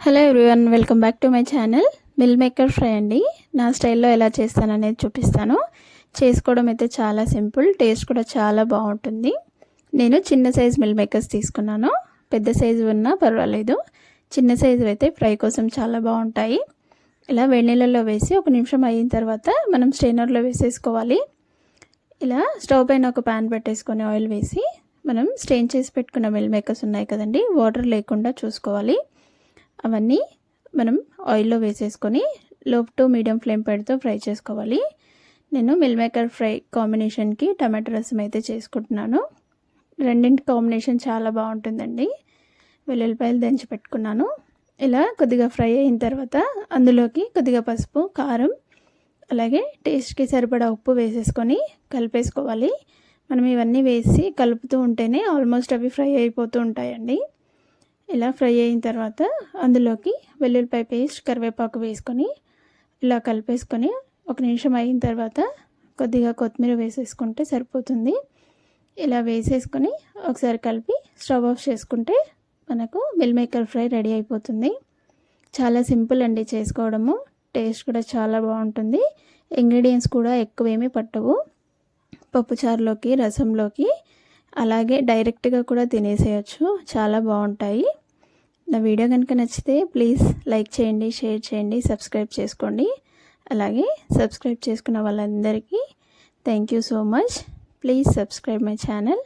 Hello everyone, welcome back to my channel. Meal maker fry అండి. నా స్టైల్లో ఎలా చేస్తాననేది చూపిస్తాను. చేసుకోవడం అయితే చాలా సింపుల్, టేస్ట్ కూడా చాలా బాగుంటుంది. నేను చిన్న సైజు మిల్ మేకర్స్ తీసుకున్నాను. పెద్ద సైజు ఉన్నా పర్వాలేదు, చిన్న సైజు అయితే ఫ్రై కోసం చాలా బాగుంటాయి. ఇలా వేడి నీళ్ళల్లో వేసి 1 నిమిషం అయిన తర్వాత మనం స్ట్రైనర్లో వేసేసుకోవాలి. ఇలా స్టవ్ పైన ఒక ప్యాన్ పెట్టేసుకొని ఆయిల్ వేసి మనం స్ట్రెయిన్ చేసి పెట్టుకున్న మిల్ మేకర్స్ ఉన్నాయి కదండి, వాటర్ లేకుండా చూసుకోవాలి. అవన్నీ మనం ఆయిల్లో వేసేసుకొని లో టు మీడియం ఫ్లేమ్ పెడుతూ ఫ్రై చేసుకోవాలి. నేను మిల్ మేకర్ ఫ్రై కాంబినేషన్కి టమాటో రసం అయితే చేసుకుంటున్నాను. రెండింటి కాంబినేషన్ చాలా బాగుంటుందండి. వెల్లుల్లిపాయలు దంచి పెట్టుకున్నాను. ఇలా కొద్దిగా ఫ్రై అయిన తర్వాత అందులోకి కొద్దిగా పసుపు, కారం, అలాగే టేస్ట్కి సరిపడా ఉప్పు వేసేసుకొని కలిపేసుకోవాలి. మనం ఇవన్నీ వేసి కలుపుతూ ఉంటేనే ఆల్మోస్ట్ అవి ఫ్రై అయిపోతూ ఉంటాయండి. ఇలా ఫ్రై అయిన తర్వాత అందులోకి వెల్లుల్లిపాయ పేస్ట్, కరివేపాకు వేసుకొని ఇలా కలిపేసుకొని 1 నిమిషం అయిన తర్వాత కొద్దిగా కొత్తిమీర వేసేసుకుంటే సరిపోతుంది. ఇలా వేసేసుకొని ఒకసారి కలిపి స్టవ్ ఆఫ్ చేసుకుంటే మనకు మిల్ మేకర్ ఫ్రై రెడీ అయిపోతుంది. చాలా సింపుల్ అండి చేసుకోవడము. టేస్ట్ కూడా చాలా బాగుంటుంది. ఇంగ్రీడియంట్స్ కూడా ఎక్కువేమీ పట్టవు. పప్పుచారులోకి, రసంలోకి, అలాగే డైరెక్ట్గా కూడా తినేసేయచ్చు. చాలా బాగుంటాయి. నా వీడియో కనుక నచ్చితే ప్లీజ్ లైక్ చేయండి, షేర్ చేయండి, సబ్స్క్రైబ్ చేసుకోండి. అలాగే సబ్స్క్రైబ్ చేసుకున్న వాళ్ళందరికీ thank you so much. Please subscribe my channel.